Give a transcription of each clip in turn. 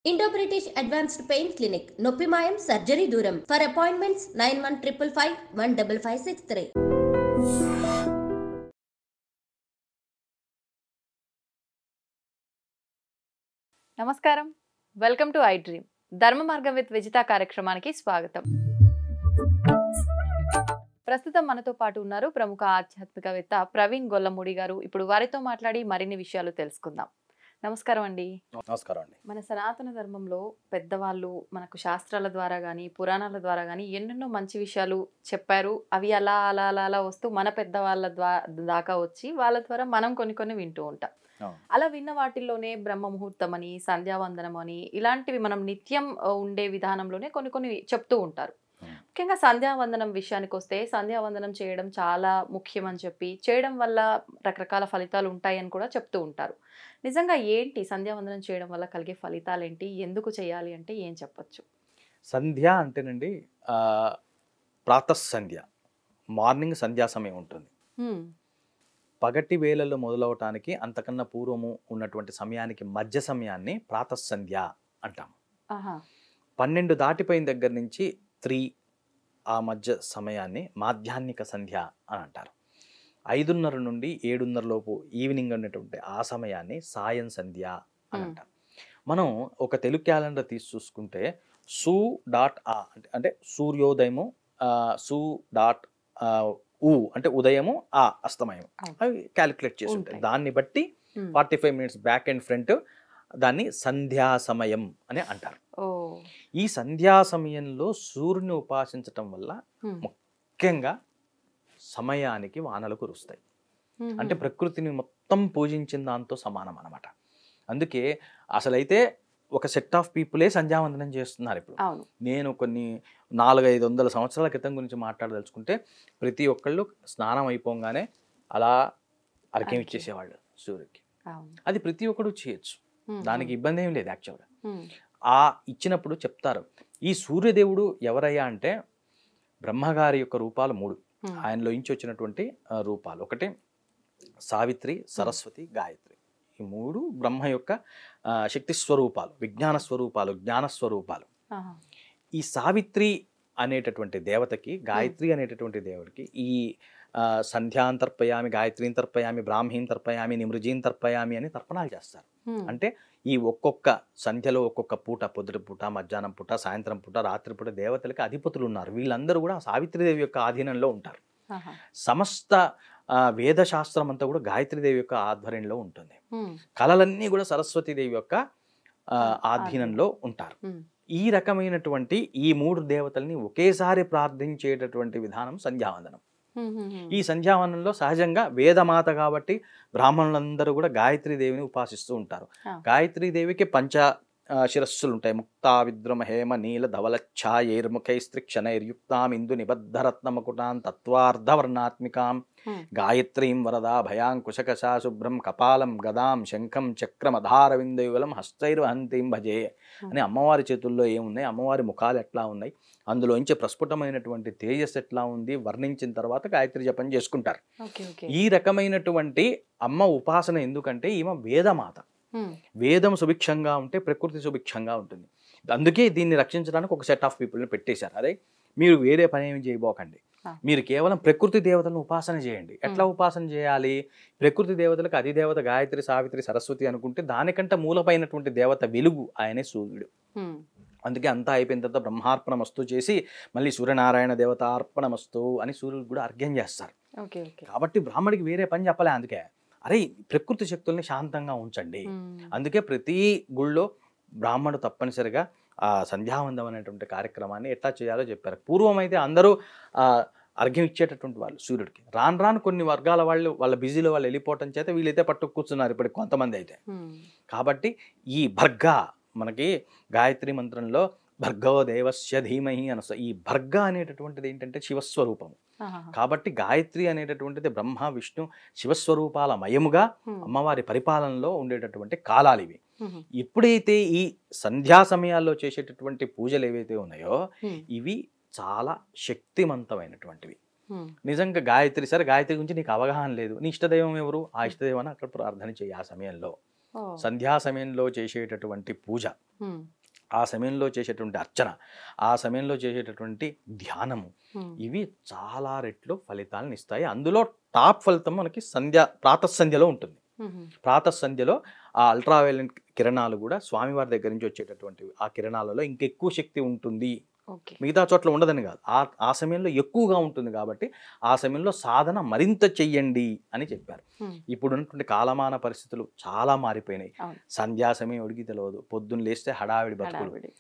Indo British advanced pain clinic నొప్పి మాయం surgery దూరం ఫర్ అపాయింట్మెంట్స్ 9155515563. నమస్కారం, వెల్కమ్ టు ఐ డ్రీమ్. ధర్మ మార్గం విత్ విజిత కార్యక్రమానికి స్వాగతం. ప్రస్తుతం మనతో పాటు ఉన్నారు ప్రముఖ ఆధ్యాత్మికవేత్త ప్రవీణ్ గొల్లమూడి గారు. ఇప్పుడు వారితో మాట్లాడి మరిన్ని విషయాలు తెలుసుకుందాం. నమస్కారం అండి. నమస్కారం అండి. మన సనాతన ధర్మంలో పెద్దవాళ్ళు మనకు శాస్త్రాల ద్వారా కానీ పురాణాల ద్వారా కానీ ఎన్నెన్నో మంచి విషయాలు చెప్పారు. అవి అలా అలా అలా అలా వస్తూ మన పెద్దవాళ్ళ దాకా వచ్చి వాళ్ళ ద్వారా మనం కొన్ని కొన్ని వింటూ ఉంటాం. అలా విన్న వాటిల్లోనే బ్రహ్మ ముహూర్తం అని, సంధ్యావందనం అని, ఇలాంటివి మనం నిత్యం ఉండే విధానంలోనే కొన్ని కొన్ని చెప్తూ ఉంటారు. ముఖ్యంగా సంధ్యావందనం విషయానికి వస్తే, సంధ్యావందనం చేయడం చాలా ముఖ్యం అని చెప్పి, చేయడం వల్ల రకరకాల ఫలితాలు ఉంటాయని కూడా చెప్తూ ఉంటారు. నిజంగా ఏంటి సంధ్యావందనం చేయడం వల్ల కలిగే ఫలితాలు ఏంటి, ఎందుకు చేయాలి అంటే ఏం చెప్పొచ్చు? సంధ్య అంటేనండి ప్రాతఃసంధ్య, మార్నింగ్ సంధ్యా సమయం ఉంటుంది. పగటి వేళల్లో మొదలవటానికి అంతకన్నా పూర్వము ఉన్నటువంటి సమయానికి మధ్య సమయాన్ని ప్రాతఃసంధ్య అంటాము. 12 దాటిపోయిన దగ్గర నుంచి 3 ఆ మధ్య సమయాన్ని మాధ్యాహ్నిక సంధ్య అని అంటారు. 5:30 నుండి 7:30 లోపు ఈవినింగ్ ఉన్నటువంటి ఆ సమయాన్ని సాయం సంధ్య అని అంటారు. మనం ఒక తెలుగు క్యాలెండర్ తీసి చూసుకుంటే సు.ఆ అంటే సూర్యోదయము, సు.ఊ అంటే ఉదయము, ఆ అస్తమయం, అవి క్యాలిక్యులేట్ చేసి ఉంటాయి. దాన్ని బట్టి 45 మినిట్స్ బ్యాక్ అండ్ ఫ్రంట్ దాన్ని సంధ్యా సమయం అని అంటారు. ఈ సంధ్యా సమయంలో సూర్యుని ఉపాసించటం వల్ల ముఖ్యంగా సమయానికి వానలు కురుస్తాయి. అంటే ప్రకృతిని మొత్తం పూజించిన దాంతో సమానం అన్నమాట. అందుకే అసలైతే ఒక సెట్ ఆఫ్ పీపులే సంధ్యావందనం చేస్తున్నారు ఇప్పుడు. నేను కొన్ని 400-500 సంవత్సరాల క్రితం గురించి మాట్లాడదలుచుకుంటే, ప్రతి ఒక్కళ్ళు స్నానం అయిపోగానే అలా అర్ఘ్యం ఇచ్చేసేవాళ్ళు సూర్యుడికి. అది ప్రతి ఒక్కడు చేయొచ్చు, దానికి ఇబ్బంది ఏం లేదు. యాక్చువల్గా ఆ ఇచ్చినప్పుడు చెప్తారు, ఈ సూర్యదేవుడు ఎవరయ్యా అంటే బ్రహ్మగారి యొక్క రూపాలు 3, ఆయనలో ఇంచి వచ్చినటువంటి రూపాలు. ఒకటి సావిత్రి, సరస్వతి, గాయత్రి. ఈ 3 బ్రహ్మ యొక్క శక్తి స్వరూపాలు, విజ్ఞాన స్వరూపాలు, జ్ఞాన స్వరూపాలు. ఈ సావిత్రి అనేటటువంటి దేవతకి, గాయత్రి అనేటటువంటి దేవుడికి ఈ సంధ్యాం తర్పయామి, గాయత్రీం తర్పయామి, బ్రాహ్మీం తర్పయామి, నిమృజీం తర్పయామి అని తర్పణాలు చేస్తారు. అంటే ఈ ఒక్కొక్క సంధ్యలో ఒక్కొక్క పూట, పొద్దుటి పూట, మధ్యాహ్నం పూట, సాయంత్రం పూట, రాత్రి పూట దేవతలకి అధిపతులు ఉన్నారు. వీళ్ళందరూ కూడా సావిత్రిదేవి యొక్క ఆధీనంలో ఉంటారు. సమస్త వేదశాస్త్రం అంతా కూడా గాయత్రీదేవి యొక్క ఆధ్వర్యంలో ఉంటుంది. కళలన్నీ కూడా సరస్వతీదేవి యొక్క ఆధీనంలో ఉంటారు. ఈ రకమైనటువంటి ఈ 3 దేవతల్ని ఒకేసారి ప్రార్థించేటటువంటి విధానం సంధ్యావందనం. ఈ సంధ్యావనంలో సహజంగా వేదమాత కాబట్టి బ్రాహ్మణులందరూ కూడా గాయత్రీదేవిని ఉపాసిస్తూ ఉంటారు. గాయత్రీదేవికి పంచ శిరస్సులు ఉంటాయి. ముక్తా విద్రుమ హేమ నీల ధవలఛాయైర్ముఖైస్త్రిక్షణైర్యుక్తాం ఇందు నిబద్ధరత్నమకుటాం తత్వార్ధవర్ణాత్మికాం గాయత్రీం వరదా భయాంకుశకశా శుభ్రం కపాలం గదాం శంఖం చక్రమధారవిందయుగలం హస్తైర్వహంతీం భజే అని అమ్మవారి చేతుల్లో ఏమున్నాయి, అమ్మవారి ముఖాలు ఎట్లా ఉన్నాయి, అందులోంచి ప్రస్ఫుటమైనటువంటి తేజస్సు ఎట్లా ఉంది వర్ణించిన తర్వాత గాయత్రి జపం చేసుకుంటారు. ఈ రకమైనటువంటి అమ్మ ఉపాసన ఎందుకంటే ఈమె వేదమాత. వేదం సుభిక్షంగా ఉంటే ప్రకృతి సుభిక్షంగా ఉంటుంది. అందుకే దీన్ని రక్షించడానికి ఒక సెట్ ఆఫ్ పీపుల్ని పెట్టేశారు. అదే మీరు వేరే పని ఏమి చేయబోకండి, మీరు కేవలం ప్రకృతి దేవతలను ఉపాసన చేయండి. ఎట్లా ఉపాసన చేయాలి? ప్రకృతి దేవతలకు అధిదేవత గాయత్రి, సావిత్రి, సరస్వతి అనుకుంటే దానికంటే మూలపైనటువంటి దేవత వెలుగు, ఆయనే సూర్యుడు. అందుకే అంతా అయిపోయిన తర్వాత బ్రహ్మార్పణమస్తు చేసి మళ్ళీ సూర్యనారాయణ దేవత అర్పణమస్తు అని సూర్యుడు కూడా అర్ఘ్యం చేస్తారు. కాబట్టి బ్రాహ్మడికి వేరే పని చెప్పలే. అందుకే అరే ప్రకృతి శక్తుల్ని శాంతంగా ఉంచండి. అందుకే ప్రతి గుళ్ళో బ్రాహ్మణుడు తప్పనిసరిగా ఆ సంధ్యావందనం అనేటువంటి కార్యక్రమాన్ని ఎట్లా చేయాలో చెప్పారు. పూర్వం అయితే అందరూ అర్ఘ్యం ఇచ్చేటటువంటి వాళ్ళు సూర్యుడికి. రాను కొన్ని వర్గాల వాళ్ళు వాళ్ళ బిజీలో వాళ్ళు వెళ్ళిపోవటం చేత వీళ్ళైతే పట్టు కూర్చున్నారు ఇప్పటికి కొంతమంది అయితే. కాబట్టి ఈ భర్గా, మనకి గాయత్రి మంత్రంలో భర్గో దేవస్య ధీమహి అని వస్తుంది. ఈ భర్గ అనేటటువంటిది ఏంటంటే శివస్వరూపము. కాబట్టి గాయత్రి అనేటటువంటిది బ్రహ్మ విష్ణు శివస్వరూపాల మయముగా అమ్మవారి పరిపాలనలో ఉండేటటువంటి కాలాలు ఇవి. ఎప్పుడైతే ఈ సంధ్యా సమయాల్లో చేసేటటువంటి పూజలు ఏవైతే ఉన్నాయో ఇవి చాలా శక్తివంతమైనటువంటివి. నిజంగా గాయత్రి, సరే గాయత్రి గురించి నీకు అవగాహన లేదు, నీ ఇష్టదైవం ఎవరు, ఆ ఇష్టదైవాన్ని అక్కడ ప్రార్థన చేయి ఆ సమయంలో. ఓ. సంధ్యా సమయంలో చేసేటటువంటి పూజ, ఉమ్, ఆ సమయంలో చేసేటువంటి అర్చన, ఆ సమయంలో చేసేటటువంటి ధ్యానము, ఉమ్, ఇవి చాలా రెట్లు ఫలితాలను ఇస్తాయి. అందులో టాప్ ఫలితం మనకి ప్రాతఃసంధ్యలో ఉంటుంది. ఉమ్, ప్రాతఃసంధ్యలో ఆ అల్ట్రావైలెంట్ కిరణాలు కూడా స్వామివారి దగ్గర నుంచి వచ్చేటటువంటివి. ఆ కిరణాలలో ఇంకెక్కువ శక్తి ఉంటుంది, ఓకే. మిగతా చోట్ల ఉండదని కాదు, ఆ సమయంలో ఎక్కువగా ఉంటుంది. కాబట్టి ఆ సమయంలో సాధన మరింత చెయ్యండి అని చెప్పారు. ఉమ్, ఇప్పుడు ఉన్నటువంటి కాలమాన పరిస్థితులు చాలా మారిపోయినాయి. అవును. సంధ్యా సమయం ఒడికి తెలియదు, పొద్దున్న లేస్తే హడావిడి బతుకులు. హడావిడి.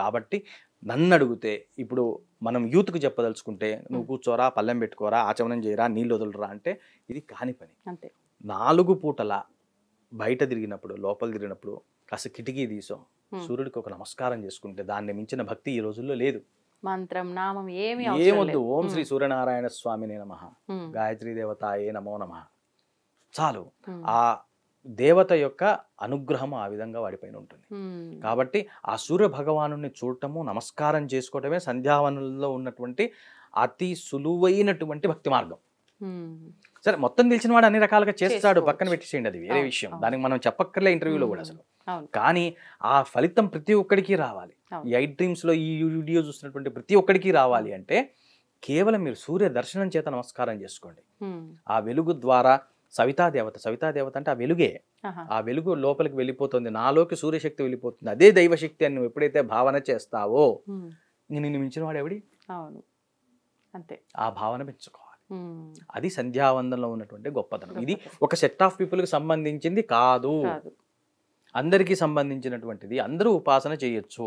కాబట్టి నన్ను అడిగితే ఇప్పుడు మనం యూత్కి చెప్పదలుచుకుంటే, నువ్వు కూర్చోరా, పల్లెం పెట్టుకోరా, ఆచమనం చేయరా, నీళ్ళు వదులురా అంటే ఇది కాని పని. అంతే. 4 పూటల బయట తిరిగినప్పుడు, లోపల తిరిగినప్పుడు కాస్త కిటికీ తీసో సూర్యుడికి ఒక నమస్కారం చేసుకుంటే దాన్ని మించిన భక్తి ఈ రోజుల్లో లేదు. మంత్రం నామం ఏమి ఏమొద్దు. ఓం శ్రీ సూర్యనారాయణ స్వామినే నమః, గాయత్రీ దేవతాయే నమో నమః చాలు. ఆ దేవత యొక్క అనుగ్రహం ఆ విధంగా వాడిపైన ఉంటుంది. కాబట్టి ఆ సూర్య భగవాను చూడటము, నమస్కారం చేసుకోవటమే సంధ్యావనంలో ఉన్నటువంటి అతి సులువైనటువంటి భక్తి మార్గం. సరే, మొత్తం తెలిసిన వాడు అన్ని రకాలుగా చేస్తాడు, పక్కన పెట్టేసేయండి, అది వేరే విషయం. దానికి మనం చెప్పక్కర్లే ఇంటర్వ్యూలో కూడా అసలు. కానీ ఆ ఫలితం ప్రతి ఒక్కడికి రావాలి. ఈ 8 డ్రీమ్స్ లో ఈ వీడియో చూస్తున్నటువంటి ప్రతి ఒక్కడికి రావాలి అంటే కేవలం మీరు సూర్య దర్శనం చేత నమస్కారం చేసుకోండి. ఆ వెలుగు ద్వారా సవితాదేవత అంటే ఆ వెలుగే, ఆ వెలుగు లోపలికి వెళ్ళిపోతుంది, నాలోకి సూర్యశక్తి వెళ్ళిపోతుంది, అదే దైవశక్తి అని నువ్వు ఎప్పుడైతే భావన చేస్తావో నిన్ను మించిన వాడు ఎవడి? అంతే. ఆ భావన పెంచుకోవాలి. అది సంధ్యావందనలో ఉన్నటువంటి గొప్పతనం. ఇది ఒక సెట్ ఆఫ్ పీపుల్కి సంబంధించింది కాదు, అందరికీ సంబంధించినటువంటిది. అందరూ ఉపాసన చేయొచ్చు.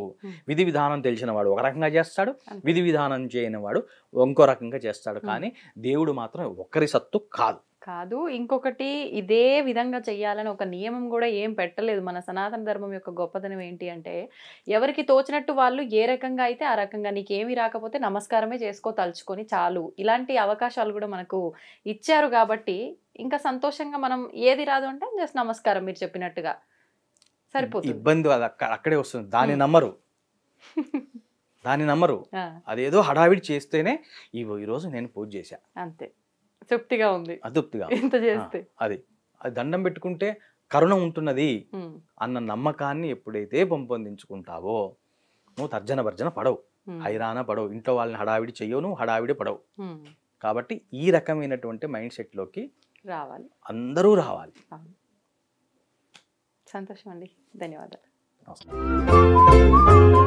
విధి విధానం తెలిసిన వాడు ఒక రకంగా చేస్తాడు, విధి విధానం చేయని వాడు ఇంకో రకంగా చేస్తాడు. కానీ దేవుడు మాత్రం ఒక్కరి సత్తు కాదు. ఇంకొకటి, ఇదే విధంగా చెయ్యాలని ఒక నియమం కూడా ఏం పెట్టలేదు. మన సనాతన ధర్మం యొక్క గొప్పతనం ఏంటి అంటే, ఎవరికి తోచినట్టు వాళ్ళు ఏ రకంగా అయితే ఆ రకంగా, నీకేమీ రాకపోతే నమస్కారమే చేసుకో, తలుచుకొని చాలు. ఇలాంటి అవకాశాలు కూడా మనకు ఇచ్చారు. కాబట్టి ఇంకా సంతోషంగా మనం ఏది రాదు అంటే జస్ట్ నమస్కారం మీరు చెప్పినట్టుగా సరిపోతుంది. ఇబ్బంది అది అక్కడే వస్తుంది. దాన్ని నమ్మరు. అదేదో హడావిడి చేస్తేనే ఈరోజు నేను పూజ చేశా, అంతే, తృప్తిగా ఉంది, అతృప్తిగా ఇంత చేస్తే అది దండం పెట్టుకుంటే కరుణ ఉంటున్నది అన్న నమ్మకాన్ని ఎప్పుడైతే పెంపొందించుకుంటావో నువ్వు తర్జన భర్జన పడవు, హైరాణ పడవు, ఇంట్లో వాళ్ళని హడావిడి చెయ్యవు, నువ్వు హడావిడి పడవు. కాబట్టి ఈ రకమైనటువంటి మైండ్ సెట్ లోకి రావాలి, అందరూ రావాలి. సంతోషం అండి, ధన్యవాదాలు. నమస్కారం.